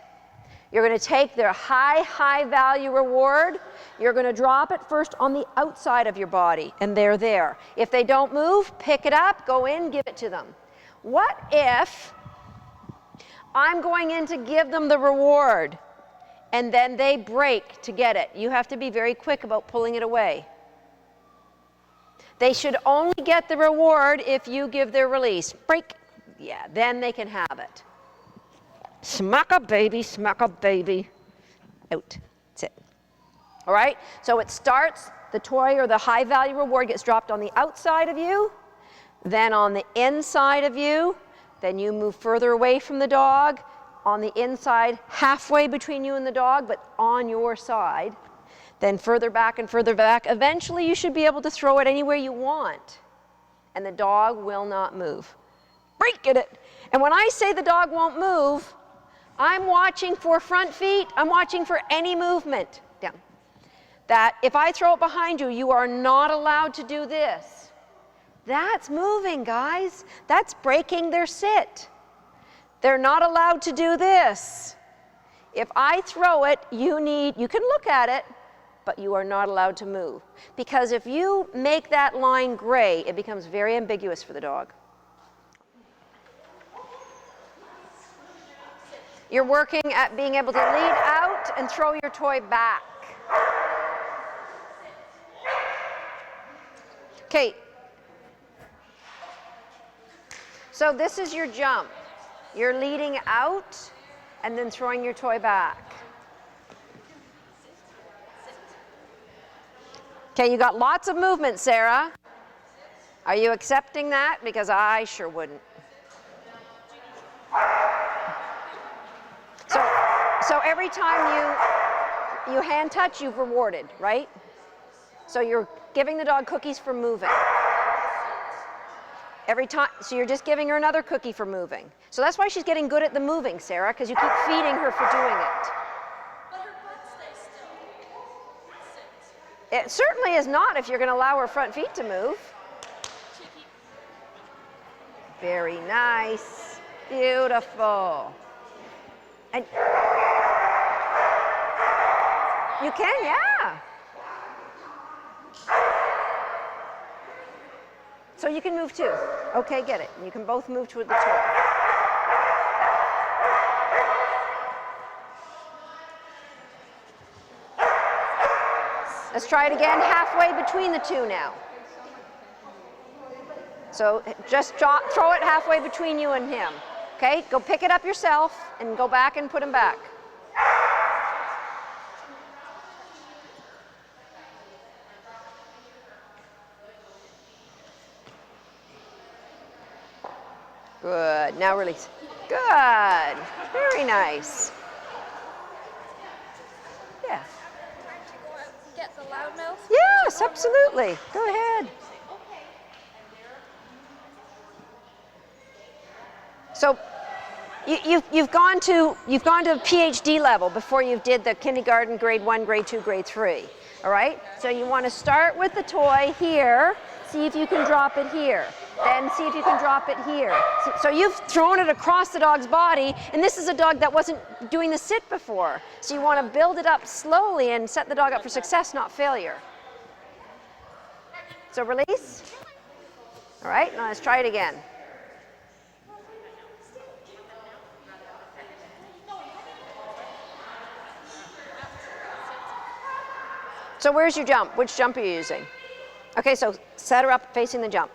You're going to take their high value reward. You're going to drop it first on the outside of your body, and they're there. If they don't move, pick it up, go in, give it to them. What if I'm going in to give them the reward, and then they break to get it? You have to be very quick about pulling it away. They should only get the reward if you give their release. Break. Yeah, then they can have it. Smack a baby, smack a baby. Out. That's it. All right? So it starts, the toy or the high value reward gets dropped on the outside of you, then on the inside of you, then you move further away from the dog, on the inside, halfway between you and the dog, but on your side. Then further back and further back. Eventually you should be able to throw it anywhere you want, and the dog will not move. Break it. And when I say the dog won't move, I'm watching for front feet. I'm watching for any movement. Down. That if I throw it behind you, you are not allowed to do this. That's moving, guys. That's breaking their sit. They're not allowed to do this. If I throw it, you can look at it, but you are not allowed to move. Because if you make that line gray, it becomes very ambiguous for the dog. You're working at being able to lead out and throw your toy back. Okay. So this is your jump. You're leading out and then throwing your toy back. Okay, you got lots of movement, Sarah. Are you accepting that? Because I sure wouldn't. So every time you hand touch, you've rewarded, right? So you're giving the dog cookies for moving. Every time, so you're just giving her another cookie for moving. So that's why she's getting good at the moving, Sarah, because you keep feeding her for doing it. But her butt stays still. It certainly is not if you're going to allow her front feet to move. Very nice. Beautiful. And you can, yeah. So you can move too. Okay, get it. You can both move toward the toy. Let's try it again, halfway between the two now. So just throw it halfway between you and him. Okay, go pick it up yourself and go back and put him back. Good, now release. Good, very nice. Yeah. Get the loudmouth? Yes, absolutely. Go ahead. So you've gone to PhD level before you did the kindergarten, grade 1, grade 2, grade 3. All right? So you want to start with the toy here, see if you can drop it here. Then see if you can drop it here. So you've thrown it across the dog's body, and this is a dog that wasn't doing the sit before. So you want to build it up slowly and set the dog up for success, not failure. So release. All right, now let's try it again. So where's your jump? Which jump are you using? Okay, so set her up facing the jump.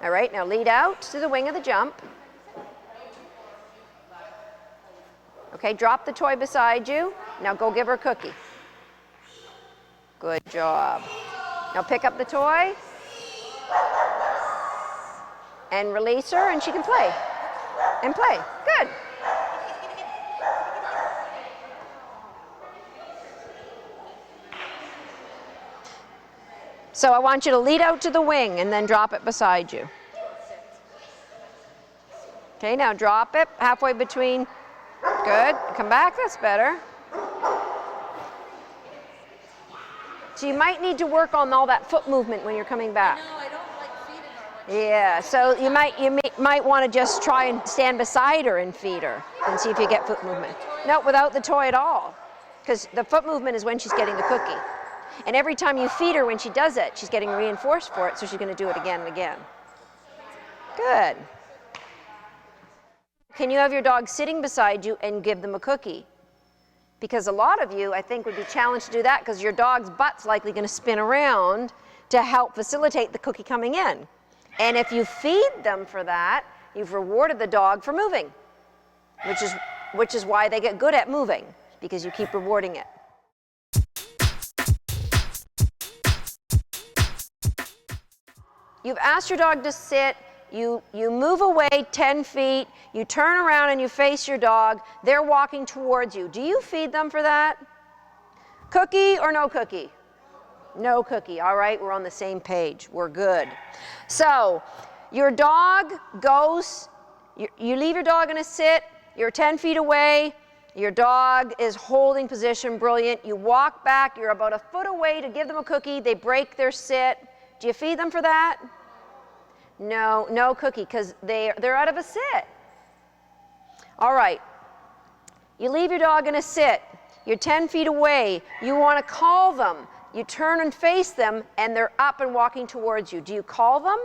All right, now lead out to the wing of the jump. Okay, drop the toy beside you. Now go give her a cookie. Good job. Now pick up the toy and release her, and she can play. And play. Good. So I want you to lead out to the wing and then drop it beside you. Okay, now drop it halfway between. Good. Come back, that's better. So you might need to work on all that foot movement when you're coming back. No, I don't like feeding her Yeah, so you might want to just try and stand beside her and feed her and see if you get foot movement. No, without the toy at all, because the foot movement is when she's getting the cookie. And every time you feed her when she does it, she's getting reinforced for it, so she's going to do it again and again. Good. Can you have your dog sitting beside you and give them a cookie? Because a lot of you, I think, would be challenged to do that because your dog's butt's likely going to spin around to help facilitate the cookie coming in. And if you feed them for that, you've rewarded the dog for moving, which is why they get good at moving, because you keep rewarding it. You've asked your dog to sit, you move away 10 feet, you turn around and you face your dog, they're walking towards you. Do you feed them for that? Cookie or no cookie? No cookie. All right, we're on the same page. We're good. So your dog goes, you leave your dog in a sit, you're 10 feet away, your dog is holding position, brilliant. You walk back, you're about a foot away to give them a cookie, they break their sit. Do you feed them for that? No, no cookie, because they're out of a sit. All right, you leave your dog in a sit, you're 10 feet away, you want to call them. You turn and face them, and they're up and walking towards you. Do you call them?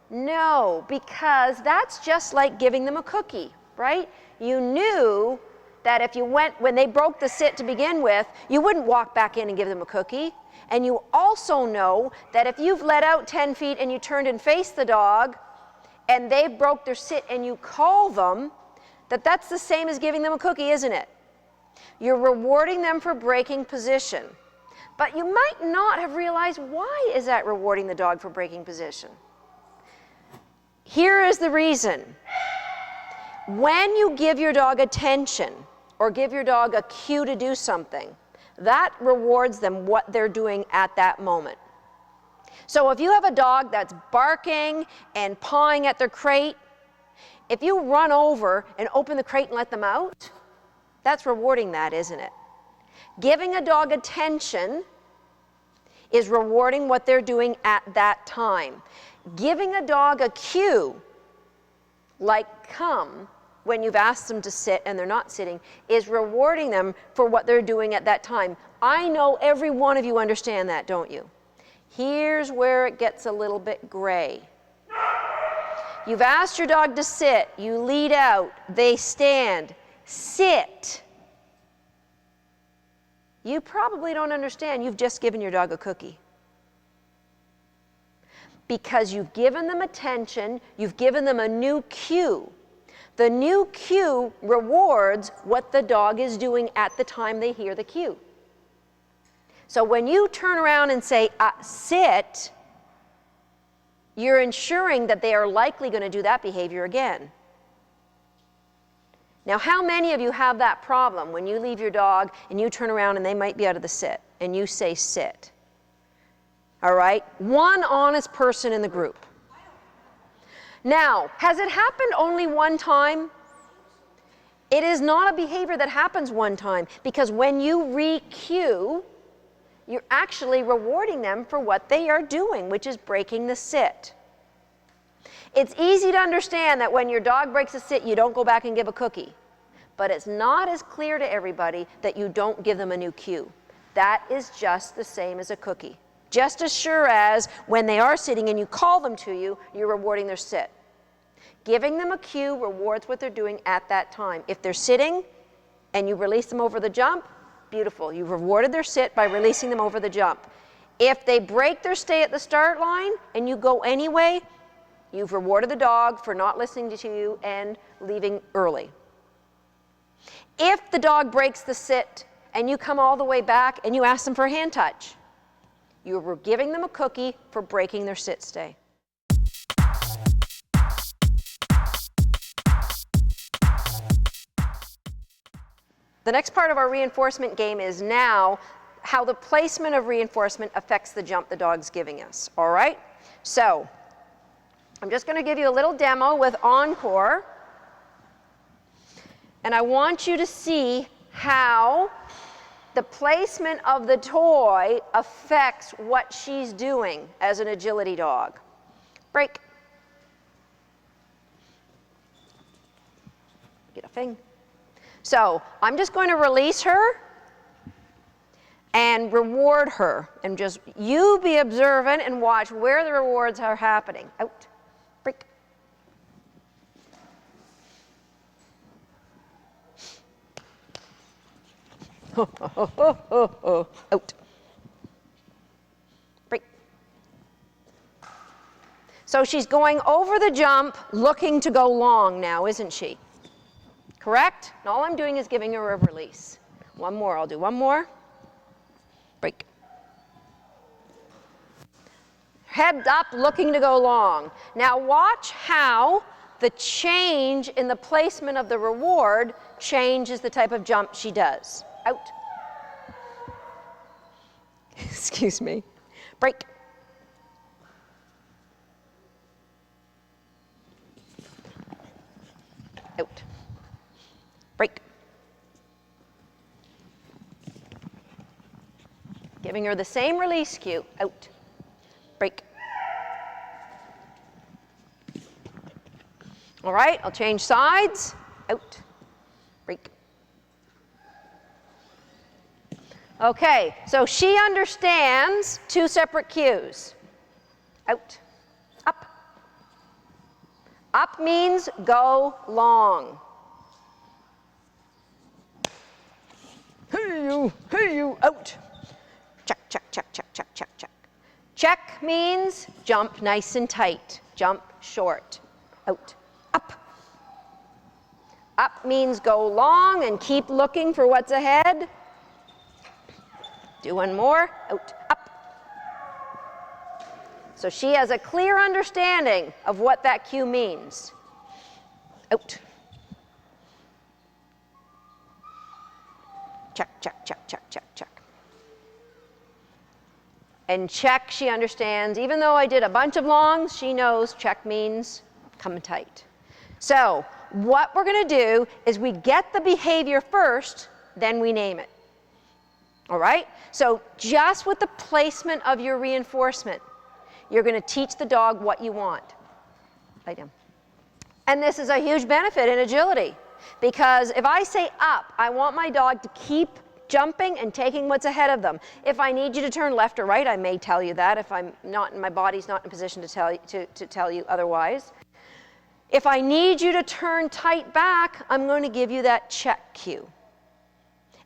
No, because that's just like giving them a cookie, right? You knew that if you went, when they broke the sit to begin with, you wouldn't walk back in and give them a cookie. And you also know that if you've let out 10 feet and you turned and faced the dog, and they broke their sit and you call them, that's the same as giving them a cookie, isn't it? You're rewarding them for breaking position. But you might not have realized, why is that rewarding the dog for breaking position? Here is the reason. When you give your dog attention or give your dog a cue to do something, that rewards them what they're doing at that moment. So if you have a dog that's barking and pawing at their crate, if you run over and open the crate and let them out, that's rewarding that, isn't it? Giving a dog attention is rewarding what they're doing at that time. Giving a dog a cue, like come, when you've asked them to sit and they're not sitting, is rewarding them for what they're doing at that time. I know every one of you understand that, don't you? Here's where it gets a little bit gray. You've asked your dog to sit, you lead out, they stand, sit. You probably don't understand, you've just given your dog a cookie. Because you've given them attention, you've given them a new cue. The new cue rewards what the dog is doing at the time they hear the cue. So when you turn around and say, sit, you're ensuring that they are likely going to do that behavior again. Now, how many of you have that problem when you leave your dog and you turn around and they might be out of the sit and you say sit? All right? One honest person in the group. Now, has it happened only one time? It is not a behavior that happens one time, because when you re-cue, you're actually rewarding them for what they are doing, which is breaking the sit. It's easy to understand that when your dog breaks a sit, you don't go back and give a cookie. But it's not as clear to everybody that you don't give them a new cue. That is just the same as a cookie. Just as sure as when they are sitting and you call them to you, you're rewarding their sit. Giving them a cue rewards what they're doing at that time. If they're sitting and you release them over the jump, beautiful. You've rewarded their sit by releasing them over the jump. If they break their stay at the start line and you go anyway, you've rewarded the dog for not listening to you and leaving early. If the dog breaks the sit and you come all the way back and you ask them for a hand touch, you're giving them a cookie for breaking their sit stay. The next part of our reinforcement game is now how the placement of reinforcement affects the jump the dog's giving us. All right? So I'm just going to give you a little demo with Encore. And I want you to see how the placement of the toy affects what she's doing as an agility dog. break. Get a thing. So I'm just going to release her and reward her. And just you be observant and watch where the rewards are happening. Out, break. Out. Break. So she's going over the jump, looking to go long now, isn't she? Correct? And all I'm doing is giving her a release. One more, I'll do one more. Break. Head up, looking to go long. Now watch how the change in the placement of the reward changes the type of jump she does. Out. Excuse me. Break. Out. Break. Giving her the same release cue. Out. Break. All right, I'll change sides. Out. Break. Okay, so she understands two separate cues. Out. Up. Up means go long. Hey you, out. Check, check, check, check, check, check, check. Check means jump nice and tight, jump short. Out. Up. Up means go long and keep looking for what's ahead. Do one more. Out. Up. So she has a clear understanding of what that cue means. Out. Check, check, check, check, check, check. And check, she understands. Even though I did a bunch of longs, she knows check means come tight. So what we're going to do is we get the behavior first, then we name it. All right? So just with the placement of your reinforcement, you're going to teach the dog what you want. Lie down. And this is a huge benefit in agility, because if I say up, I want my dog to keep jumping and taking what's ahead of them. If I need you to turn left or right, I may tell you that if I'm not, my body's not in a position to tell you otherwise. If I need you to turn tight back, I'm going to give you that check cue.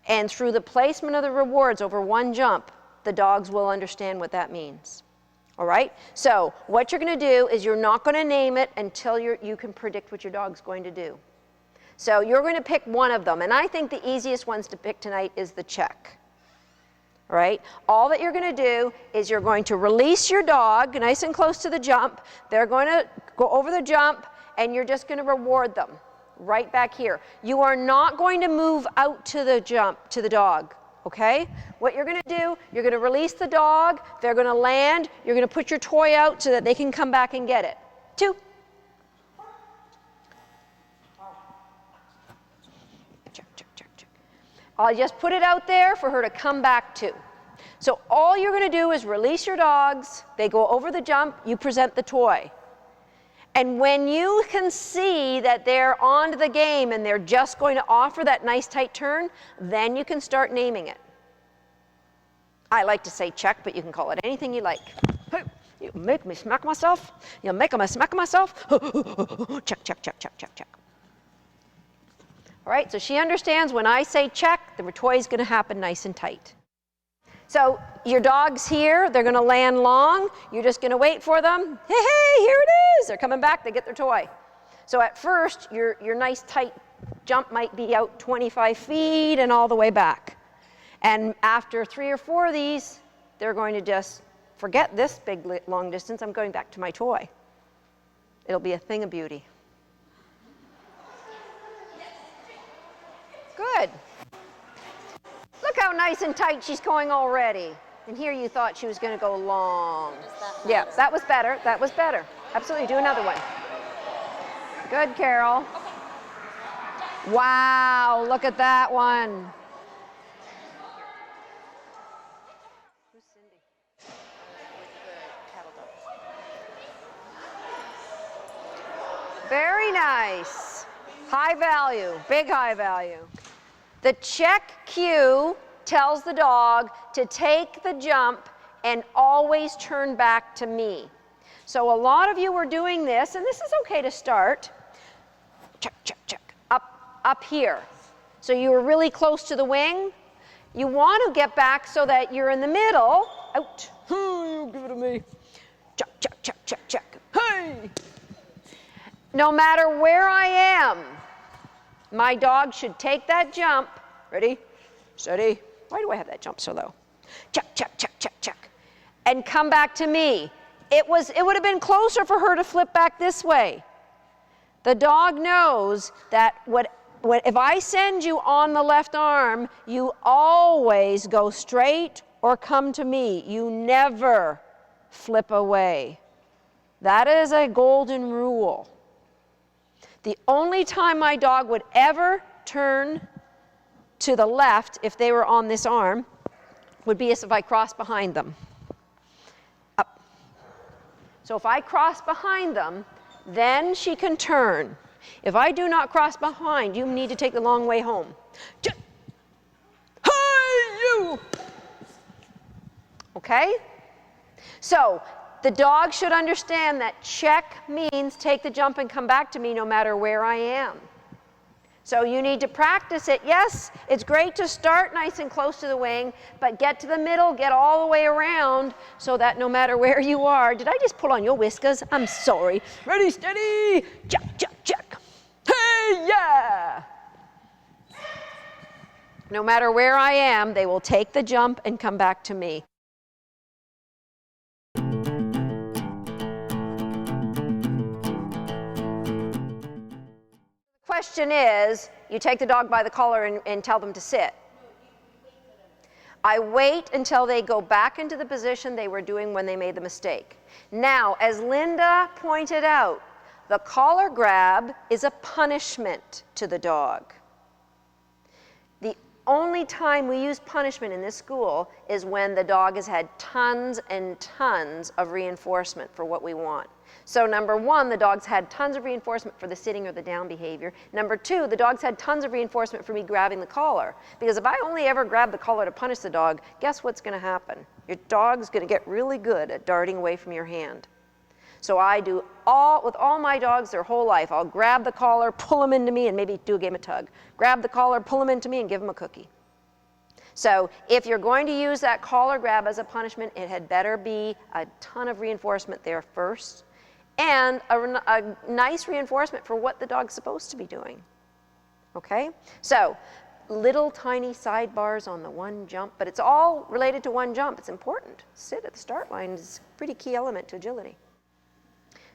And through the placement of the rewards over one jump, the dogs will understand what that means. All right? So what you're going to do is you're not going to name it until you can predict what your dog's going to do. So you're going to pick one of them. And I think the easiest ones to pick tonight is the check. All right? All that you're going to do is you're going to release your dog nice and close to the jump. They're going to go over the jump, and you're just going to reward them right back here. You are not going to move out to the jump, to the dog. Okay? What you're going to do, you're going to release the dog, they're going to land, you're going to put your toy out so that they can come back and get it. 2. Check, check, check, check. I'll just put it out there for her to come back to. So all you're going to do is release your dogs, they go over the jump, you present the toy. And when you can see that they're onto the game and they're just going to offer that nice tight turn, then you can start naming it. I like to say check, but you can call it anything you like. Hey, you make me smack myself. You make me smack myself. Check, check, check, check, check, check. All right, so she understands when I say check, the toy is going to happen nice and tight. So your dog's here, they're going to land long, you're just going to wait for them. Hey, hey, here it is. They're coming back, they get their toy. So at first, your nice tight jump might be out 25 feet and all the way back. And after 3 or 4 of these, they're going to just forget this big long distance, I'm going back to my toy. It'll be a thing of beauty. Good. Look how nice and tight she's going already. And here you thought she was going to go long. Yeah, that was better. That was better. Absolutely. Do another one. Good, Carol. Wow, look at that one. Who's Cindy? With the cattle dog. Very nice. High value, big high value. The check cue tells the dog to take the jump and always turn back to me. So a lot of you were doing this, and this is okay to start. Check, check, check, up here. So you were really close to the wing. You want to get back so that you're in the middle. Out. You give it to me. Check, check, check, check, check. Hey! No matter where I am, my dog should take that jump. Ready? Steady. Why do I have that jump so low? Check, check, check, check, check. And come back to me. It would have been closer for her to flip back this way. The dog knows that if I send you on the left arm, you always go straight or come to me. You never flip away. That is a golden rule. The only time my dog would ever turn to the left if they were on this arm would be if I crossed behind them. Up. So if I cross behind them, then she can turn. If I do not cross behind, you need to take the long way home. Hey, you! Okay? So the dog should understand that check means take the jump and come back to me no matter where I am. So you need to practice it. Yes, it's great to start nice and close to the wing, but get to the middle, get all the way around so that no matter where you are. Did I just pull on your whiskers? I'm sorry. Ready, steady, check, check, check. Hey, yeah! No matter where I am, they will take the jump and come back to me. The question is, you take the dog by the collar and tell them to sit. I wait until they go back into the position they were doing when they made the mistake. Now, as Linda pointed out, the collar grab is a punishment to the dog. The only time we use punishment in this school is when the dog has had tons and tons of reinforcement for what we want. So number one, the dog's had tons of reinforcement for the sitting or the down behavior. Number two, the dog's had tons of reinforcement for me grabbing the collar. Because if I only ever grab the collar to punish the dog, guess what's going to happen? Your dog's going to get really good at darting away from your hand. So I do with all my dogs their whole life. I'll grab the collar, pull them into me, and maybe do a game of tug. Grab the collar, pull them into me, and give them a cookie. So if you're going to use that collar grab as a punishment, it had better be a ton of reinforcement there first, and a nice reinforcement for what the dog's supposed to be doing. Okay? So little tiny sidebars on the one jump, but it's all related to one jump. It's important. Sit at the start line is a pretty key element to agility.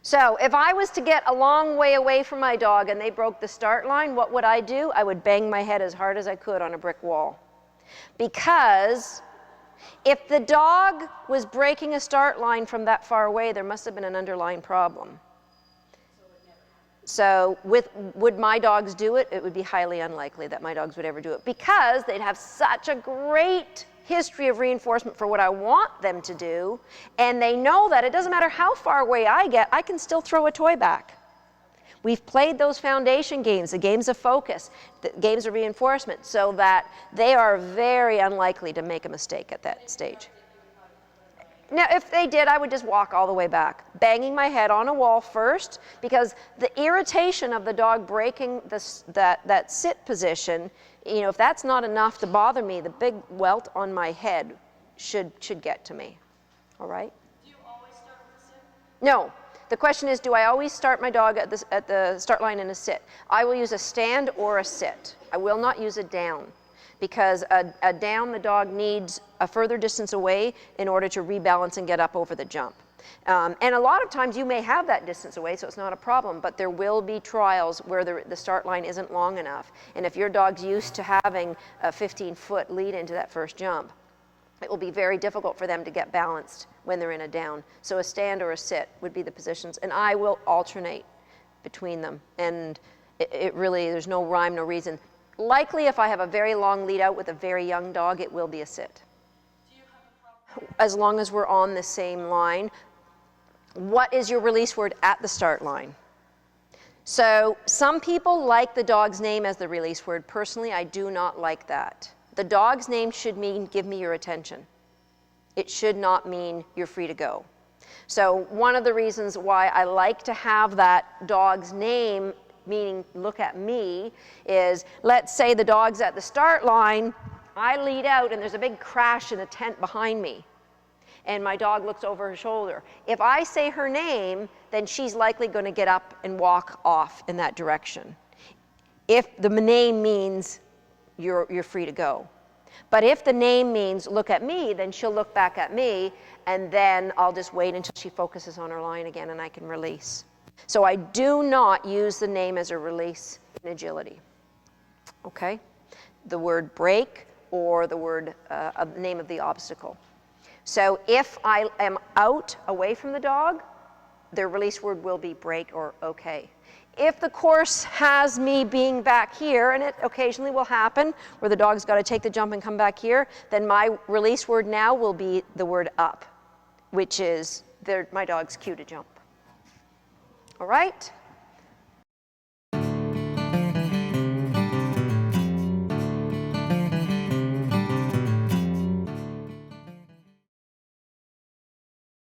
So if I was to get a long way away from my dog and they broke the start line, what would I do? I would bang my head as hard as I could on a brick wall. Because if the dog was breaking a start line from that far away, there must have been an underlying problem. So would my dogs do it? It would be highly unlikely that my dogs would ever do it, because they'd have such a great history of reinforcement for what I want them to do, and they know that it doesn't matter how far away I get, I can still throw a toy back. We've played those foundation games, the games of focus, the games of reinforcement, so that they are very unlikely to make a mistake at that stage. Now, if they did, I would just walk all the way back, banging my head on a wall first, because the irritation of the dog breaking that sit position, you know, if that's not enough to bother me, the big welt on my head should get to me. All right? Do you always start with the sit? No. The question is, do I always start my dog at the start line in a sit? I will use a stand or a sit. I will not use a down, because a down, the dog needs a further distance away in order to rebalance and get up over the jump. And a lot of times you may have that distance away, so it's not a problem, but there will be trials where the start line isn't long enough. And if your dog's used to having a 15-foot lead into that first jump, it will be very difficult for them to get balanced when they're in a down. So a stand or a sit would be the positions, and I will alternate between them. And it really, there's no rhyme, no reason. Likely, if I have a very long lead out with a very young dog, it will be a sit. Do you have a problem? As long as we're on the same line. What is your release word at the start line? So some people like the dog's name as the release word. Personally, I do not like that. The dog's name should mean give me your attention. It should not mean you're free to go. So one of the reasons why I like to have that dog's name, meaning look at me, is let's say the dog's at the start line, I lead out and there's a big crash in the tent behind me, and my dog looks over her shoulder. If I say her name, then she's likely going to get up and walk off in that direction. If the name means you're free to go. But if the name means look at me, then she'll look back at me, and then I'll just wait until she focuses on her line again and I can release. So I do not use the name as a release in agility. Okay? The word break or the word name of the obstacle. So if I am out away from the dog, the release word will be break or okay. If the course has me being back here, and it occasionally will happen where the dog's got to take the jump and come back here, then my release word now will be the word up, which is my dog's cue to jump. All right?